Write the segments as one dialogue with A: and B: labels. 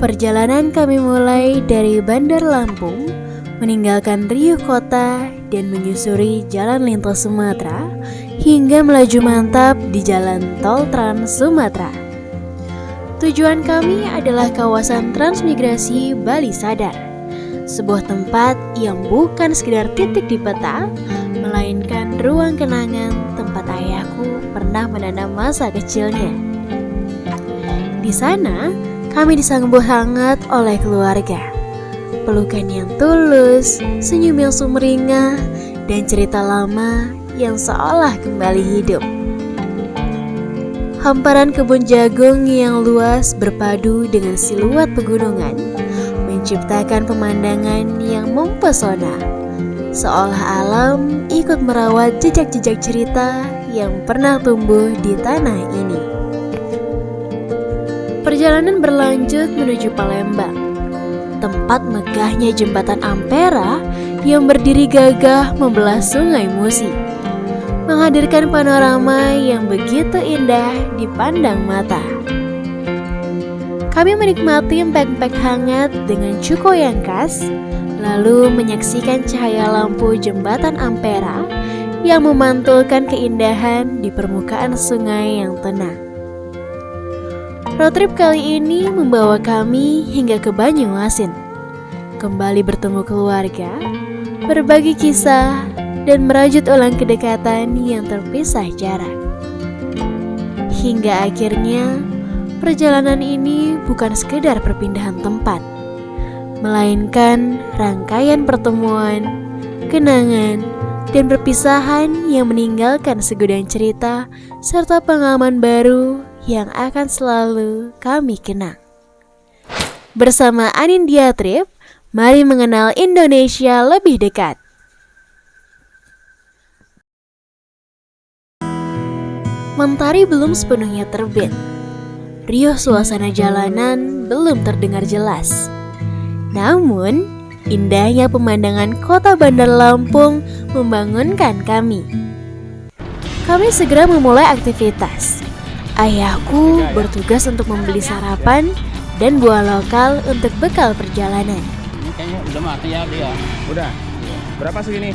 A: Perjalanan kami mulai dari Bandar Lampung, meninggalkan riuh kota dan menyusuri jalan lintas Sumatera hingga melaju mantap di jalan tol Trans Sumatera. Tujuan kami adalah kawasan transmigrasi Bali Sadar, sebuah tempat yang bukan sekedar titik di peta, melainkan ruang kenangan tempat ayahku pernah menanam masa kecilnya. Di sana, kami disambut hangat oleh keluarga. Pelukan yang tulus, senyum yang sumringah, dan cerita lama yang seolah kembali hidup. Hamparan kebun jagung yang luas berpadu dengan siluet pegunungan menciptakan pemandangan yang mempesona, seolah alam ikut merawat jejak-jejak cerita yang pernah tumbuh di tanah ini. Perjalanan berlanjut menuju Palembang, tempat megahnya jembatan Ampera yang berdiri gagah membelah Sungai Musi, menghadirkan panorama yang begitu indah dipandang mata. Kami menikmati empek-empek hangat dengan cuko yang khas, lalu menyaksikan cahaya lampu jembatan Ampera yang memantulkan keindahan di permukaan sungai yang tenang. Road trip kali ini membawa kami hingga ke Banyuasin, kembali bertemu keluarga, berbagi kisah, dan merajut ulang kedekatan yang terpisah jarak. Hingga akhirnya, perjalanan ini bukan sekedar perpindahan tempat, melainkan rangkaian pertemuan, kenangan, dan perpisahan yang meninggalkan segudang cerita serta pengalaman baru yang akan selalu kami kenang. Bersama Anindya Trip, mari mengenal Indonesia lebih dekat. Mentari belum sepenuhnya terbit. Riuh suasana jalanan belum terdengar jelas. Namun, indahnya pemandangan kota Bandar Lampung membangunkan kami. Kami segera memulai aktivitas. Ayahku bertugas untuk membeli sarapan dan buah lokal untuk bekal perjalanan.
B: Ini kayaknya udah mati ya dia.
C: Udah. Berapa segini?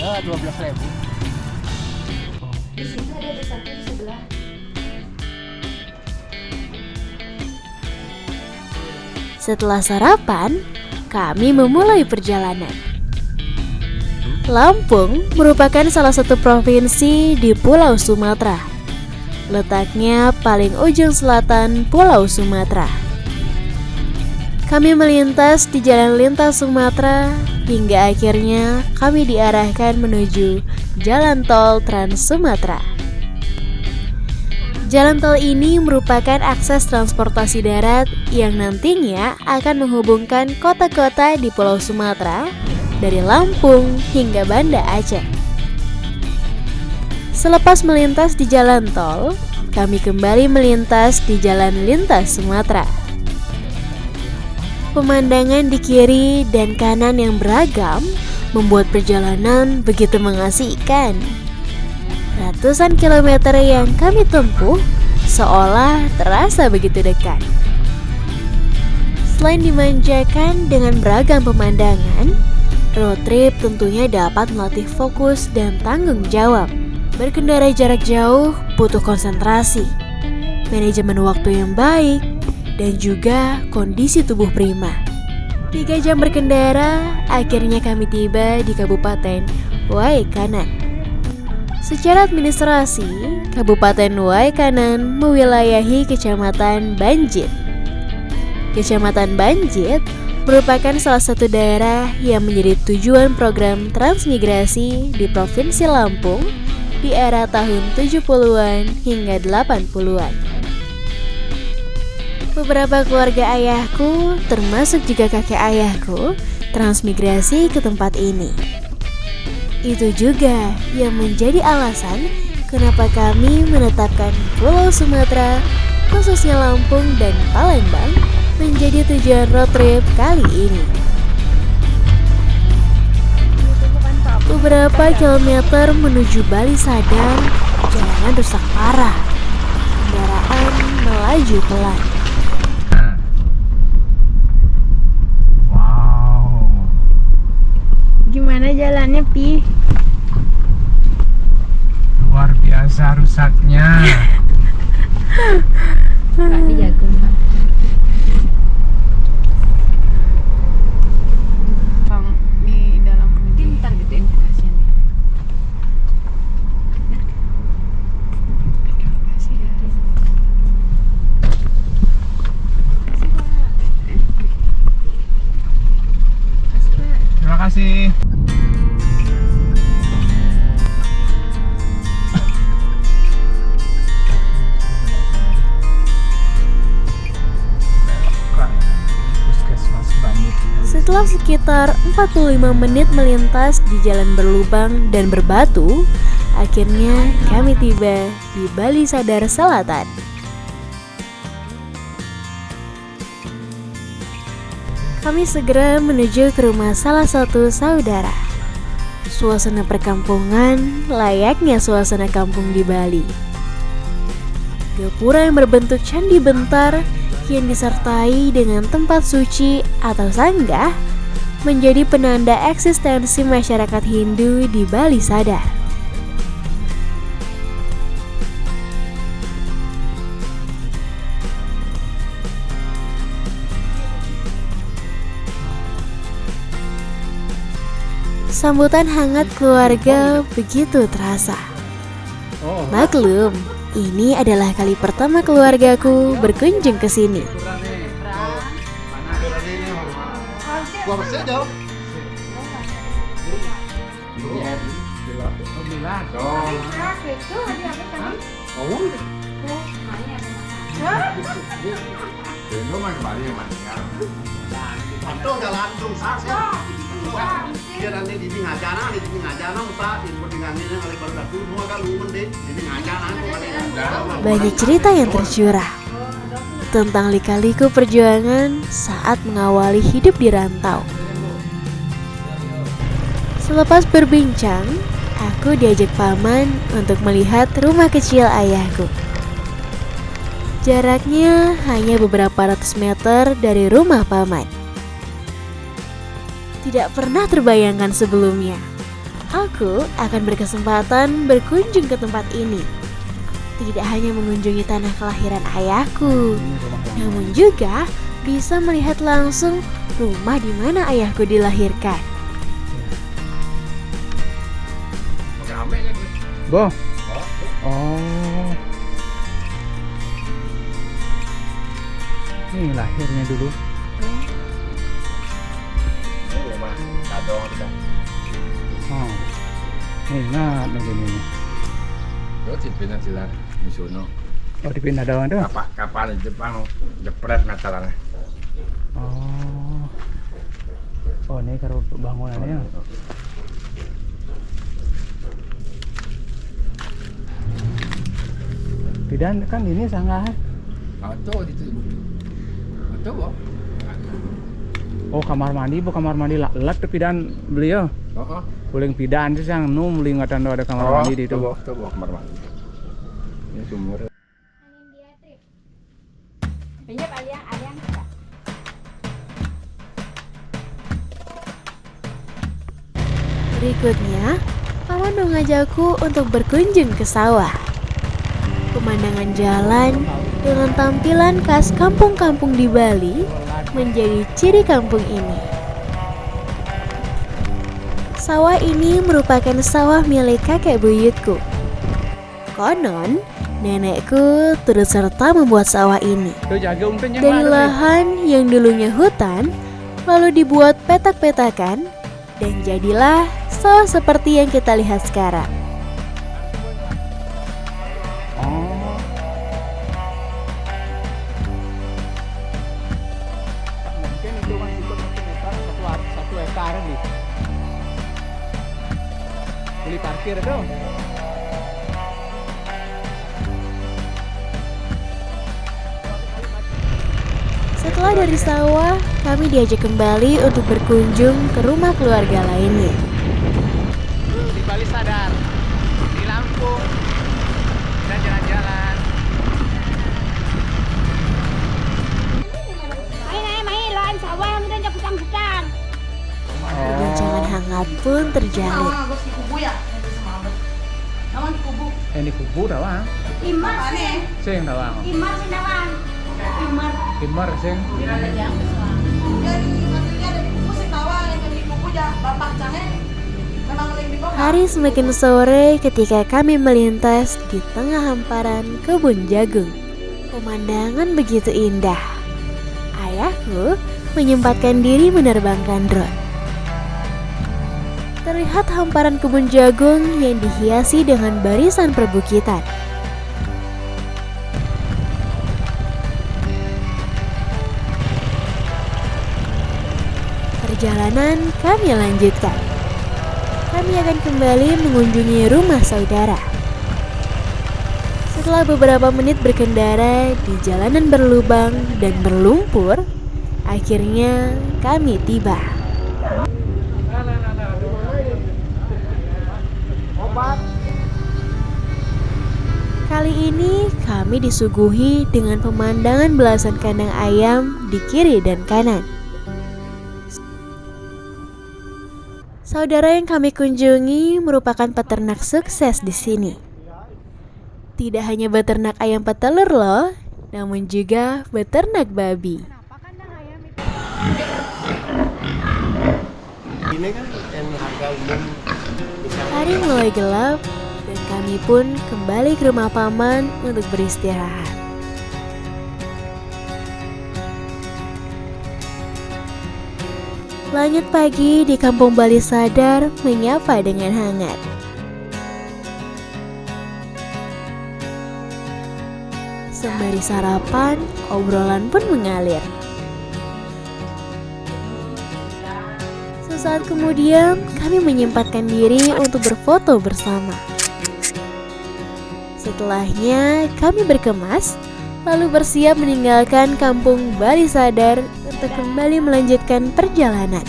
B: Ya 12.000.
A: Di sini ada satu di sebelah. Setelah sarapan, kami memulai perjalanan. Lampung merupakan salah satu provinsi di Pulau Sumatera. Letaknya paling ujung selatan Pulau Sumatera. Kami melintas di jalan lintas Sumatera hingga akhirnya kami diarahkan menuju jalan tol Trans Sumatera. Jalan tol ini merupakan akses transportasi darat yang nantinya akan menghubungkan kota-kota di Pulau Sumatera dari Lampung hingga Banda Aceh. Selepas melintas di jalan tol, kami kembali melintas di jalan lintas Sumatera. Pemandangan di kiri dan kanan yang beragam membuat perjalanan begitu mengasihkan. Ratusan kilometer yang kami tempuh seolah terasa begitu dekat. Selain dimanjakan dengan beragam pemandangan, road trip tentunya dapat melatih fokus dan tanggung jawab. Berkendara jarak jauh butuh konsentrasi, manajemen waktu yang baik, dan juga kondisi tubuh prima. 3 jam berkendara, akhirnya kami tiba di Kabupaten Waikanan. Secara administrasi, Kabupaten Waikanan mewilayahi Kecamatan Banjit. Kecamatan Banjit merupakan salah satu daerah yang menjadi tujuan program transmigrasi di Provinsi Lampung di era tahun 70-an hingga 80-an. Beberapa keluarga ayahku, termasuk juga kakek ayahku, transmigrasi ke tempat ini. Itu juga yang menjadi alasan kenapa kami menetapkan Pulau Sumatera, khususnya Lampung dan Palembang, menjadi tujuan road trip kali ini. Beberapa kilometer menuju Bali Sadar, jalanan rusak parah. Kendaraan melaju pelan.
D: Gimana jalannya, Pi?
C: Luar biasa rusaknya.
D: Pak dijago, Pak. Bang, di dalam pintar gitu investasinya.
C: Terima kasih. Puskesmas Bamit.
A: Setelah sekitar 45 menit melintas di jalan berlubang dan berbatu, akhirnya kami tiba di Bali Sadar Selatan. Kami segera menuju ke rumah salah satu saudara. Suasana perkampungan layaknya suasana kampung di Bali. Gapura yang berbentuk candi bentar yang disertai dengan tempat suci atau sanggah menjadi penanda eksistensi masyarakat Hindu di Bali Sadar. Sambutan hangat keluarga begitu terasa. Maklum, ini adalah kali pertama keluargaku berkunjung ke sini.
E: Dia nanti di pinggir jana, Pak, info dengan ini oleh baru dah dulu kan lu mending di pinggir jana.
A: Banyak cerita yang tercurah tentang lika-liku perjuangan saat mengawali hidup di rantau. Selepas berbincang, aku diajak paman untuk melihat rumah kecil ayahku. Jaraknya hanya beberapa ratus meter dari rumah paman. Tidak pernah terbayangkan sebelumnya, aku akan berkesempatan berkunjung ke tempat ini. Tidak hanya mengunjungi tanah kelahiran ayahku, namun juga bisa melihat langsung rumah di mana ayahku dilahirkan.
C: Bo. Oh. Ini lahirnya dulu. Oh. Ingat begini nih.
F: Yo dipindah jalan di sono.
C: Oh, dipindah doang tuh.
F: Kapal di Jepang jepret metalane.
C: Oh. Oh, ini karo bangunannya. Pidan kan ini sangat.
F: Atau itu. Atau bo.
C: Oh, kamar mandi lak tuh pidan beliau.
F: Heeh.
C: Boleh pidan sih sang nu melingatan ada kamar mandi di itu.
F: Itu bo kamar mandi. Ini sumur.
D: Pinjam aliang.
A: Berikutnya, paman mengajakku untuk berkunjung ke sawah. Pemandangan jalan dengan tampilan khas kampung-kampung di Bali menjadi ciri kampung ini. Sawah ini merupakan sawah milik kakek buyutku. Konon, nenekku turut serta membuat sawah ini.
C: Tuh jagung tuh
A: Dari lahan yang dulunya hutan, lalu dibuat petak-petakan, dan jadilah sawah seperti yang kita lihat sekarang.
C: Oh. Mungkin itu kan ikut satu hektar nih. Beli parkir dong.
A: Setelah dari sawah, kami diajak kembali untuk berkunjung ke rumah keluarga lainnya.
C: Di Bali Sadar, di Lampung, dan jalan-jalan.
D: Main, lain sawah yang udah gudang-gudang.
A: Perbincangan hangat pun terjalin.
C: Ini kubu dawang. Sing dawang. Imar sing.
A: Hari semakin sore ketika kami melintas di tengah hamparan kebun jagung. Pemandangan begitu indah. Ayahku menyempatkan diri menerbangkan drone. Terlihat hamparan kebun jagung yang dihiasi dengan barisan perbukitan. Perjalanan kami lanjutkan. Kami akan kembali mengunjungi rumah saudara. Setelah beberapa menit berkendara di jalanan berlubang dan berlumpur, akhirnya kami tiba. Kali ini kami disuguhi dengan pemandangan belasan kandang ayam di kiri dan kanan. Saudara yang kami kunjungi merupakan peternak sukses di sini. Tidak hanya beternak ayam petelur loh, namun juga beternak babi.
B: Ini kan yang harga umum.
A: Hari mulai gelap dan kami pun kembali ke rumah paman untuk beristirahat. Langit pagi di kampung Bali Sadar menyapa dengan hangat. Sembari sarapan, obrolan pun mengalir. Sesaat kemudian, kami menyempatkan diri untuk berfoto bersama. Setelahnya, kami berkemas, lalu bersiap meninggalkan kampung Bali Sadar untuk kembali melanjutkan perjalanan.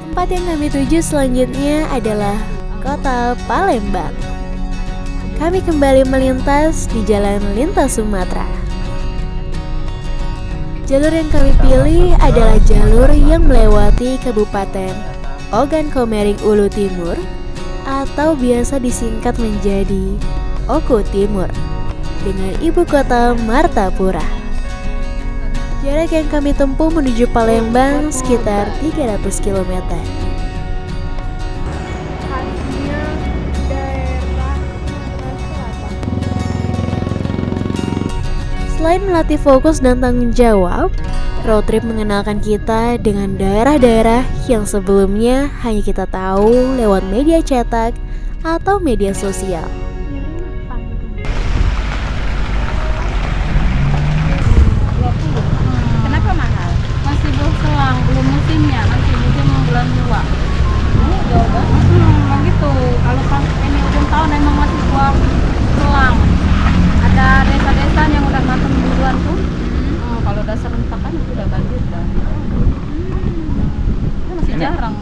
A: Tempat yang kami tuju selanjutnya adalah Kota Palembang. Kami kembali melintas di Jalan Lintas Sumatera. Jalur yang kami pilih adalah jalur yang melewati Kabupaten Ogan Komering Ulu Timur atau biasa disingkat menjadi Oku Timur dengan ibu kota Martapura. Jarak yang kami tempuh menuju Palembang sekitar 300 km. Selain melatih fokus dan tanggung jawab, road trip mengenalkan kita dengan daerah-daerah yang sebelumnya hanya kita tahu lewat media cetak atau media sosial.
D: Kenapa mahal? Masih belum selang, belum musimnya, nanti musim bulan 2. Jauh banget. Begitu. Kalau ini ujung tahun emang masih buang selang. Ada desa-desa yang udah matang duluan tuh. Kalau udah serentak kan itu udah banjir dah. Itu masih jarang.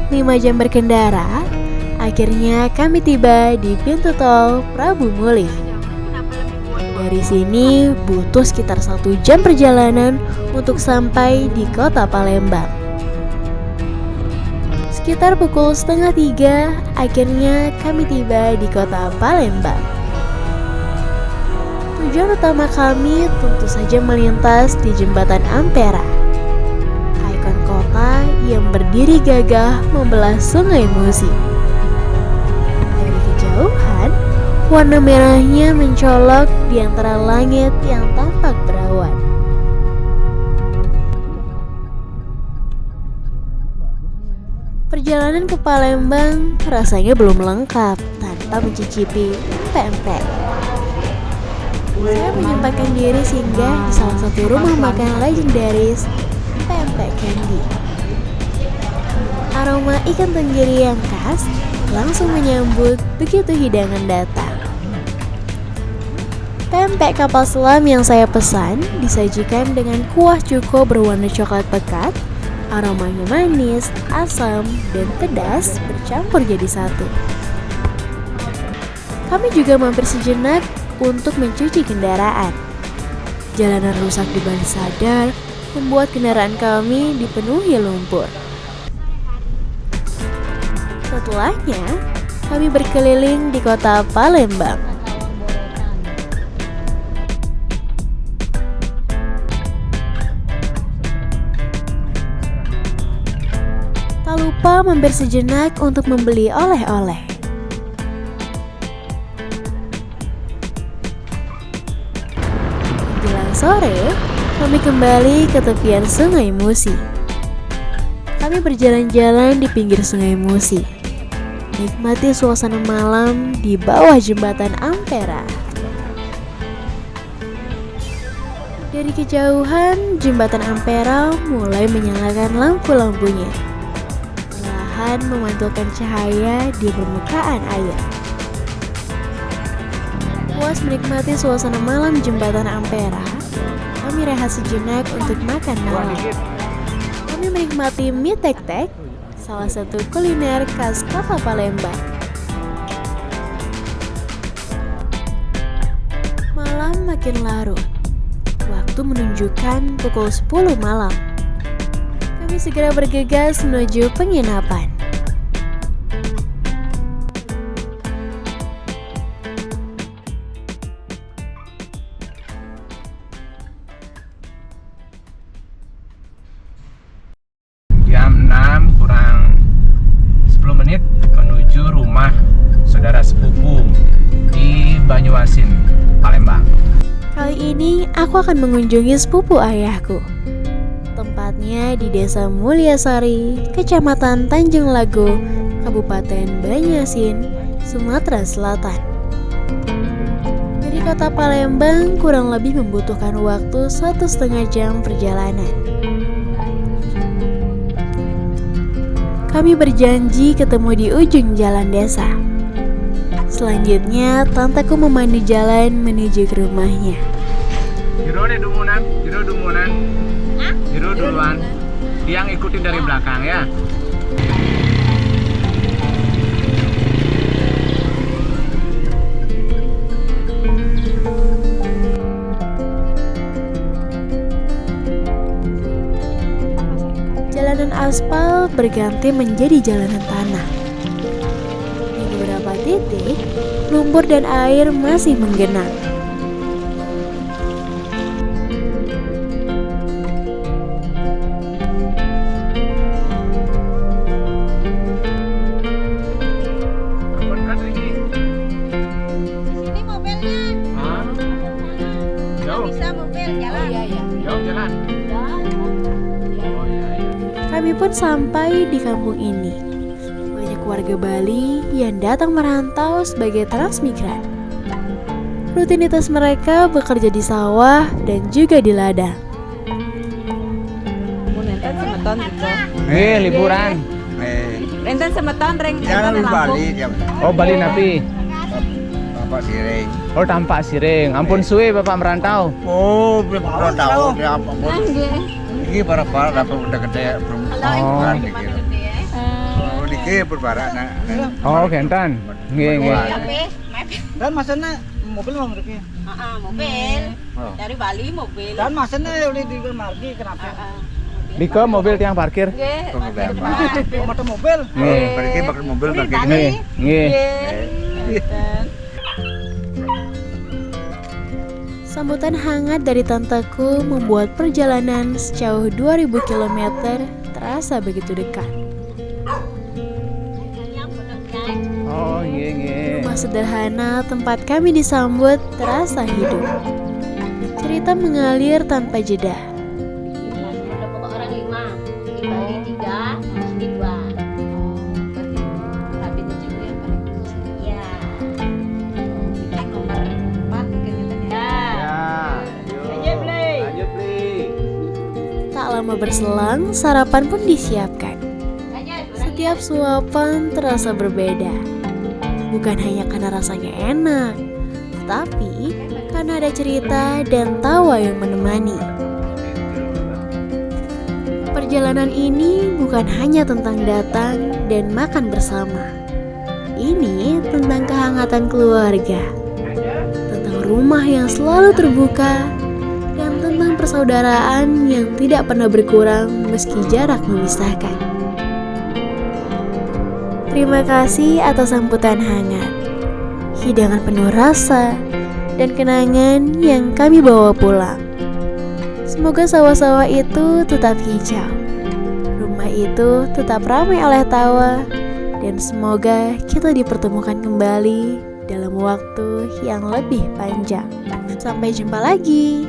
A: 5 jam berkendara, akhirnya kami tiba di pintu tol Prabu Mulih. Dari sini butuh sekitar 1 jam perjalanan untuk sampai di kota Palembang. Sekitar pukul 2:30, akhirnya kami tiba di kota Palembang. Tujuan utama kami tentu saja melintas di Jembatan Ampera, ikon kota yang berdiri gagah membelah Sungai Musi. Dari kejauhan, warna merahnya mencolok di antara langit yang tampak berawan. Perjalanan ke Palembang rasanya belum lengkap tanpa mencicipi pempek. Saya menyempatkan diri singgah di salah satu rumah makan legendaris, Pempek Candy. Aroma ikan tenggiri yang khas langsung menyambut begitu hidangan datang. Pempek kapal selam yang saya pesan disajikan dengan kuah cuko berwarna coklat pekat, aromanya manis, asam, dan pedas bercampur jadi satu. Kami juga mampir sejenak untuk mencuci kendaraan. Jalanan rusak di Bali Sadar membuat kendaraan kami dipenuhi lumpur. Setelahnya, kami berkeliling di kota Palembang. Tak lupa mampir sejenak untuk membeli oleh-oleh. Menjelang sore, kami kembali ke tepian Sungai Musi. Kami berjalan-jalan di pinggir Sungai Musi, nikmati suasana malam di bawah jembatan Ampera. Dari kejauhan, jembatan Ampera mulai menyalakan lampu-lampunya, perlahan memantulkan cahaya di permukaan air. Puas menikmati suasana malam jembatan Ampera, kami rehat sejenak untuk makan malam. Kami menikmati mie tek-tek, salah satu kuliner khas kota Palembang. Malam makin larut, waktu menunjukkan pukul 10 malam. Kami segera bergegas menuju penginapan.
C: Jam 6 kurang 10 menit menuju rumah saudara sepupu di Banyuasin, Palembang.
A: Kali ini aku akan mengunjungi sepupu ayahku. Tempatnya di Desa Mulyasari, Kecamatan Tanjung Lago, Kabupaten Banyuasin, Sumatera Selatan. Dari kota Palembang kurang lebih membutuhkan waktu 1,5 jam perjalanan. Kami berjanji ketemu di ujung jalan desa. Selanjutnya, tanteku memandu jalan menuju ke rumahnya.
C: Jero deh dumunan, Jero duluan. Tiang ikutin dari belakang ya.
A: Jalanan aspal berganti menjadi jalanan tanah. Di beberapa titik, lumpur dan air masih menggenang.
C: Ampun kan Riki?
D: Ini mobilnya.
C: Hah? Jauh?
D: Bisa mobil jalan.
C: Jauh jalan? Oh iya.
A: Kami pun sampai di kampung ini. Banyak warga Bali yang datang merantau sebagai transmigran. Rutinitas mereka bekerja di sawah dan juga di ladang.
G: Enten semeton gitu.
C: Liburan.
G: Enten semeton reng
F: Jangan
G: enten
F: di Bali dia.
C: Oh, Bali Napi.
F: Bapak Siring.
C: Oh, tampak Siring. Ampun suwe Bapak merantau.
F: Oh, berapa tahun dia apa pun. Ini para dapat udah gede perempuan dikira. Oh, dikira berbarak nah.
C: Oh, genten. Nggih.
H: Dan masanya mobil mau mereka.
G: mobil.
F: Oh.
G: Dari Bali mobil.
H: Dan masanya udah di margi kenapa?
C: Dika mobil tiang parkir.
G: Nggih.
H: Motor mobil.
C: Nggih.
F: Pergi pakai mobil pakai ini.
C: Nggih. Nggih.
G: Enten.
A: Sambutan hangat dari tanteku membuat perjalanan sejauh 2000 km terasa begitu dekat.
C: Oh, nggih.
A: Rumah sederhana tempat kami disambut terasa hidup. Cerita mengalir tanpa jeda.
G: Ada pokok orang 5. Di Bali 3, di 2. Tapi itu juga yang paling kecil. Iya. Ini nomor 4 kayaknya.
C: Lanjut, Bli.
A: Tak lama berselang, sarapan pun disiapkan. Setiap suapan terasa berbeda. Bukan hanya karena rasanya enak, tetapi karena ada cerita dan tawa yang menemani. Perjalanan ini bukan hanya tentang datang dan makan bersama. Ini tentang kehangatan kehangatan keluarga, tentang rumah yang selalu terbuka, dan tentang persaudaraan yang tidak pernah berkurang meski jarak memisahkan. Terima kasih atas sambutan hangat, hidangan penuh rasa, dan kenangan yang kami bawa pulang. Semoga sawah-sawah itu tetap hijau, rumah itu tetap ramai oleh tawa, dan semoga kita dipertemukan kembali dalam waktu yang lebih panjang. Sampai jumpa lagi.